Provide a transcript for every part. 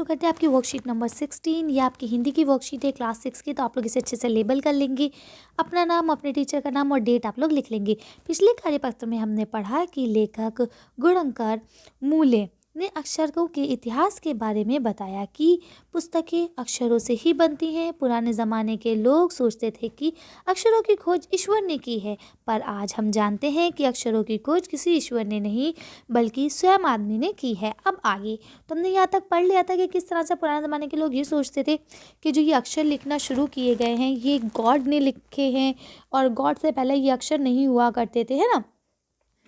शुरू करते हैं आपकी वर्कशीट नंबर 16। ये आपकी हिंदी की वर्कशीट है क्लास 6 की, तो आप लोग इसे अच्छे से लेबल कर लेंगे। अपना नाम, अपने टीचर का नाम और डेट आप लोग लिख लेंगे। पिछले कार्यपत्र में हमने पढ़ा कि लेखक गुणकर मूले ने अक्षरों के इतिहास के बारे में बताया कि पुस्तकें अक्षरों से ही बनती हैं। पुराने ज़माने के लोग सोचते थे कि अक्षरों की खोज ईश्वर ने की है, पर आज हम जानते हैं कि अक्षरों की खोज किसी ईश्वर ने नहीं बल्कि स्वयं आदमी ने की है। अब आगे तो हमने यहाँ तक पढ़ लिया था कि किस तरह से पुराने ज़माने के लोग ये सोचते थे कि जो ये अक्षर लिखना शुरू किए गए हैं ये गॉड ने लिखे हैं, और गॉड से पहले ये अक्षर नहीं हुआ करते थे, है ना।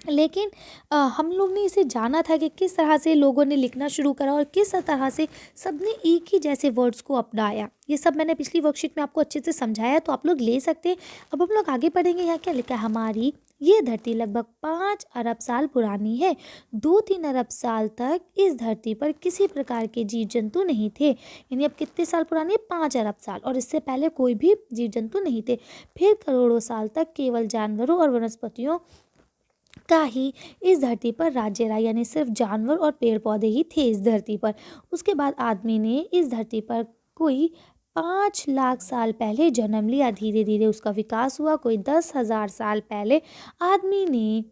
लेकिन हम लोग ने इसे जाना था कि किस तरह से लोगों ने लिखना शुरू करा और किस तरह से सबने एक ही जैसे वर्ड्स को अपनाया। ये सब मैंने पिछली वर्कशीट में आपको अच्छे से समझाया, तो आप लोग ले सकते हैं। अब हम लोग आगे पढ़ेंगे। यहाँ क्या लिखा है, हमारी ये धरती लगभग 5 अरब साल पुरानी है। 2-3 अरब साल तक इस धरती पर किसी प्रकार के जीव जंतु नहीं थे। यानी अब कितने साल पुरानी है, 5 अरब साल, और इससे पहले कोई भी जीव जंतु नहीं थे। फिर करोड़ों साल तक केवल जानवरों और वनस्पतियों का ही इस धरती पर राज्य रहा, यानी सिर्फ जानवर और पेड़ पौधे ही थे इस धरती पर। उसके बाद आदमी ने इस धरती पर कोई 5 लाख साल पहले जन्म लिया। धीरे धीरे उसका विकास हुआ। कोई 10,000 साल पहले आदमी ने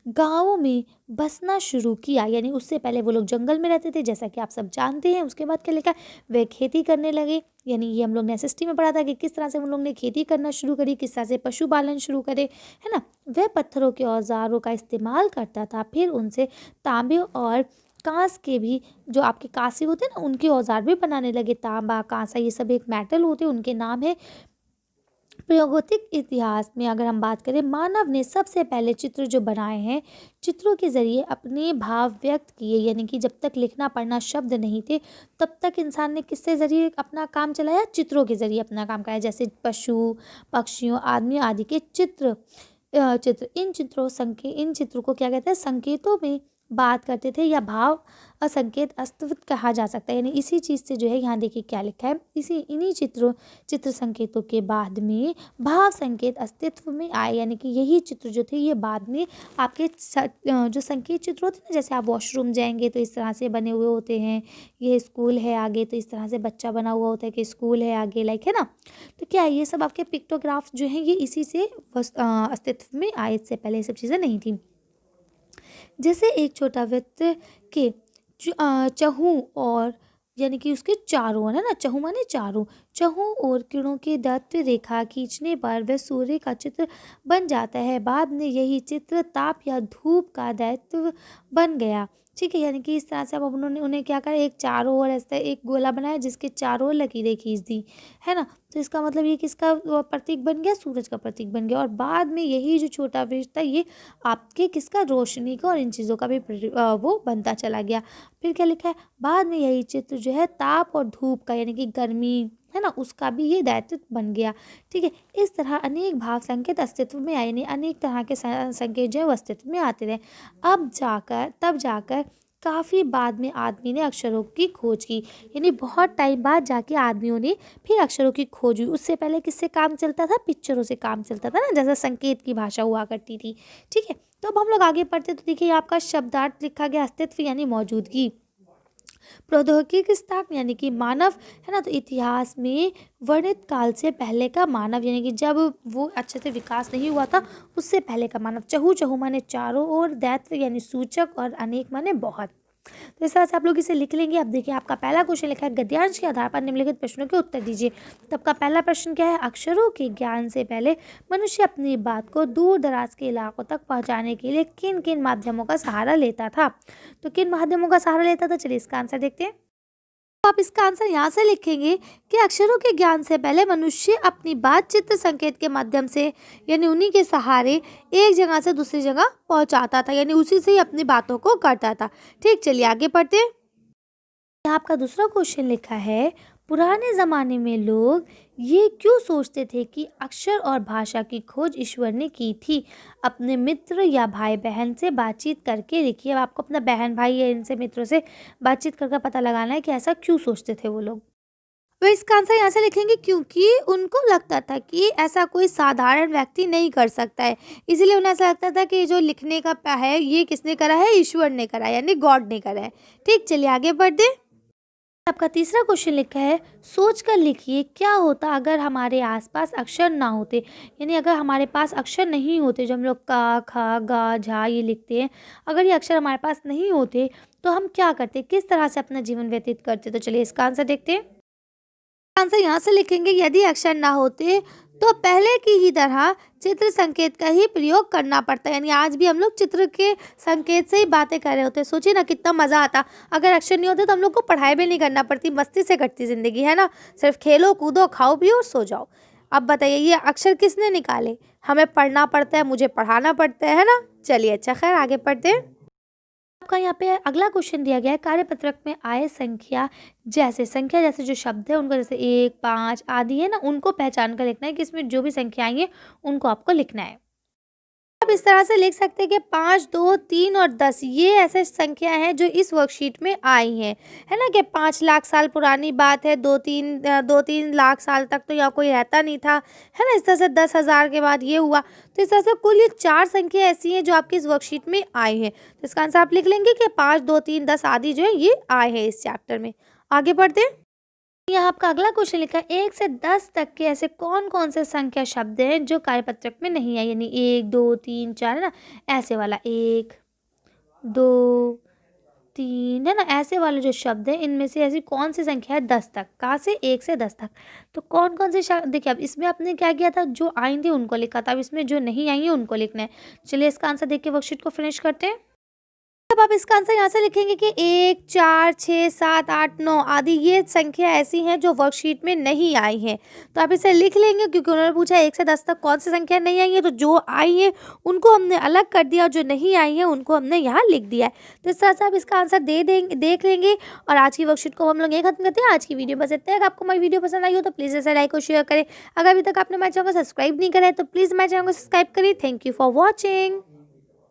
गाँवों में बसना शुरू किया, यानी उससे पहले वो लोग जंगल में रहते थे, जैसा कि आप सब जानते हैं। उसके बाद क्या लिखा है, वे खेती करने लगे। यानी ये हम लोग ने एसएसटी में पढ़ा था कि किस तरह से उन लोग ने खेती करना शुरू करी, किस तरह से पशुपालन शुरू करे, है ना। वह पत्थरों के औजारों का इस्तेमाल करता था। फिर उनसे तांबे और कांस के भी, जो आपके कांसे होते हैं ना, उनके औजार भी बनाने लगे। तांबा, कांसा, ये सब एक मेटल होते हैं, उनके नाम है। प्रागैतिक इतिहास में अगर हम बात करें, मानव ने सबसे पहले चित्र जो बनाए हैं, चित्रों के ज़रिए अपने भाव व्यक्त किए। यानी कि जब तक लिखना पढ़ना शब्द नहीं थे, तब तक इंसान ने किसके ज़रिए अपना काम चलाया, चित्रों के ज़रिए अपना काम कराया। जैसे पशु, पक्षियों, आदमी आदि के इन चित्रों को क्या कहते हैं, संकेतों में बात करते थे, या भाव असंकेत अस्तित्व कहा जा सकता है। यानी इसी चीज़ से जो है, यहाँ देखिए क्या लिखा है, इन्हीं चित्र संकेतों के बाद में भाव संकेत अस्तित्व में आए। यानी कि यही चित्र जो थे ये बाद में आपके जो संकेत चित्र होते हैं ना, जैसे आप वॉशरूम जाएंगे तो इस तरह से बने हुए होते हैं, ये स्कूल है आगे तो इस तरह से बच्चा बना हुआ होता है कि स्कूल है आगे, लाइक, है ना। तो क्या है, ये सब आपके पिक्टोग्राफ जो हैं ये इसी से अस्तित्व में आए, इससे पहले ये सब चीज़ें नहीं थी। जैसे एक छोटा वृत्त के चहुँ और, यानी कि उसके चारों ओर, है ना, चहुँ माने चहुँ और किरणों के दैत्य रेखा खींचने पर वह सूर्य का चित्र बन जाता है। बाद में यही चित्र ताप या धूप का दैत्य बन गया। ठीक है, यानी कि इस तरह से अब उन्होंने उन्हें क्या करा, एक चारों ओर ऐसे एक गोला बनाया जिसके चारों ओर लकीरें खींच दी, है ना। तो इसका मतलब ये किसका प्रतीक बन गया, सूरज का प्रतीक बन गया। और बाद में यही जो छोटा वृत्त था ये आपके किसका, रोशनी का और इन चीज़ों का भी वो बनता चला गया। फिर क्या लिखा है, बाद में यही चित्र जो है ताप और धूप का, यानी कि गर्मी, है ना, उसका भी ये दायित्व बन गया। ठीक है, इस तरह अनेक भाव संकेत अस्तित्व में आए, यानी अनेक तरह के संकेत जो है वो अस्तित्व में आते रहे। तब जाकर काफ़ी बाद में आदमी ने अक्षरों की खोज की। यानी बहुत टाइम बाद जाके आदमियों ने फिर अक्षरों की खोज हुई। उससे पहले किससे काम चलता था, पिक्चरों से काम चलता था ना, जैसे संकेत की भाषा हुआ करती थी। ठीक है, तो अब हम लोग आगे पढ़ते तो देखिए आपका शब्दार्थ लिखा गया, अस्तित्व यानी मौजूदगी, प्रौद्योगिकी स्थान यानी कि मानव, है ना। तो इतिहास में वर्णित काल से पहले का मानव, यानी कि जब वो अच्छे से विकास नहीं हुआ था उससे पहले का मानव। चहु माने चारों ओर, दैत्व यानी सूचक, और अनेक माने बहुत। तो इस तरह से आप लोग इसे लिख लेंगे। अब देखिए आपका पहला क्वेश्चन लिखा है, गद्यांश के आधार पर निम्नलिखित प्रश्नों के उत्तर दीजिए। तो आपका पहला प्रश्न क्या है, अक्षरों के ज्ञान से पहले मनुष्य अपनी बात को दूर दराज के इलाकों तक पहुंचाने के लिए किन किन माध्यमों का सहारा लेता था। तो किन माध्यमों का सहारा लेता था, चलिए इसका आंसर देखते हैं। तो आप इसका आंसर यहाँ से लिखेंगे कि अक्षरों के ज्ञान से पहले मनुष्य अपनी बात चित्र संकेत के माध्यम से, यानी उन्हीं के सहारे एक जगह से दूसरी जगह पहुँचाता था, यानी उसी से ही अपनी बातों को करता था। ठीक, चलिए आगे पढ़ते हैं। यहाँ आपका दूसरा क्वेश्चन लिखा है, पुराने ज़माने में लोग ये क्यों सोचते थे कि अक्षर और भाषा की खोज ईश्वर ने की थी। अपने मित्र या भाई बहन से बातचीत करके लिखिए। अब आपको अपना बहन भाई या इनसे मित्रों से बातचीत करके पता लगाना है कि ऐसा क्यों सोचते थे वो लोग। तो इसका आंसर यहाँ से लिखेंगे क्योंकि उनको लगता था कि ऐसा कोई साधारण व्यक्ति नहीं कर सकता है, इसलिए उन्हें ऐसा लगता था कि जो लिखने का है ये किसने करा है, ईश्वर ने करा है, यानी गॉड ने करा है। ठीक, चलिए आगे बढ़ते। आपका तीसरा क्वेश्चन लिखा है, सोच कर लिखिए क्या होता अगर हमारे आसपास अक्षर ना होते। यानी अगर हमारे पास अक्षर नहीं होते, जो हम लोग का, खा, गा, झा ये लिखते हैं, अगर ये अक्षर हमारे पास नहीं होते तो हम क्या करते, किस तरह से अपना जीवन व्यतीत करते। तो चलिए इसका आंसर देखते हैं। आंसर यहाँ से लिखेंगे, यदि अक्षर ना होते तो पहले की ही तरह चित्र संकेत का ही प्रयोग करना पड़ता है। यानी आज भी हम लोग चित्र के संकेत से ही बातें कर रहे होते हैं। सोचिए ना कितना मज़ा आता, अगर अक्षर नहीं होते तो हम लोग को पढ़ाई भी नहीं करना पड़ती, मस्ती से कटती ज़िंदगी, है ना। सिर्फ खेलो कूदो खाओ पियो और सो जाओ। अब बताइए ये अक्षर किसने निकाले, हमें पढ़ना पड़ता है, मुझे पढ़ाना पड़ता है ना। चलिए अच्छा, खैर आगे पढ़ते हैं। आपका यहाँ पे अगला क्वेश्चन दिया गया है, कार्यपत्रक में आए संख्या जैसे जो शब्द है उनको, जैसे 1, 5 आदि है ना, उनको पहचान कर लिखना है कि इसमें जो भी संख्या आई है उनको आपको लिखना है। आप इस तरह से लिख सकते हैं कि 5, 2, 3 और 10 ये ऐसे संख्या हैं जो इस वर्कशीट में आई हैं, है ना। कि 5 लाख साल पुरानी बात है, 2-3 लाख साल तक तो यहाँ कोई रहता नहीं था, है ना। इस तरह से 10,000 के बाद ये हुआ। तो इस तरह से कुल ये 4 संख्या ऐसी हैं जो आपकी इस वर्कशीट में आई हैं। तो इसका आंसर आप लिख लेंगे कि 5, 2, 3, 10 आदि जो है ये आए हैं इस चैप्टर में। आगे बढ़ते हैं। यहाँ आपका अगला क्वेश्चन लिखा है, 1 से 10 तक के ऐसे कौन कौन से संख्या शब्द हैं जो कार्यपत्रक में नहीं है। यानी 1, 2, 3, 4 है ना, ऐसे वाला 1, 2, 3 है ना, ऐसे वाले जो शब्द हैं इनमें से ऐसी कौन सी संख्या है 10 तक, कहाँ से 1 से 10 तक। तो कौन कौन से शब्द, देखिए अब इसमें आपने क्या किया था, जो आई थी उनको लिखा था, अब इसमें जो नहीं आई है उनको लिखना है। चलिए इसका आंसर देख के वर्कशीट को फिनिश करते हैं। अब आप इसका आंसर यहाँ से लिखेंगे कि 1, 4, 6, 7, 8, 9 आदि ये संख्या ऐसी हैं जो वर्कशीट में नहीं आई हैं। तो आप इसे लिख लेंगे क्योंकि उन्होंने पूछा 1 से 10 तक कौन सी संख्या नहीं आई है, तो जो आई है उनको हमने अलग कर दिया और जो नहीं आई है उनको हमने यहाँ लिख दिया है। तो इस तरह से आप इसका आंसर देख लेंगे। और आज की वर्कशीट को हम लोग ये खत्म करते हैं। आज की वीडियो बस इतना है। अगर आपको हमारी वीडियो पसंद आई हो तो प्लीज़ इसे लाइक और शेयर करें। अगर अभी तक आपने हमारे चैनल को सब्सक्राइब नहीं करा है तो प्लीज़ हमारे चैनल को सब्सक्राइब करें। Thank you for watching.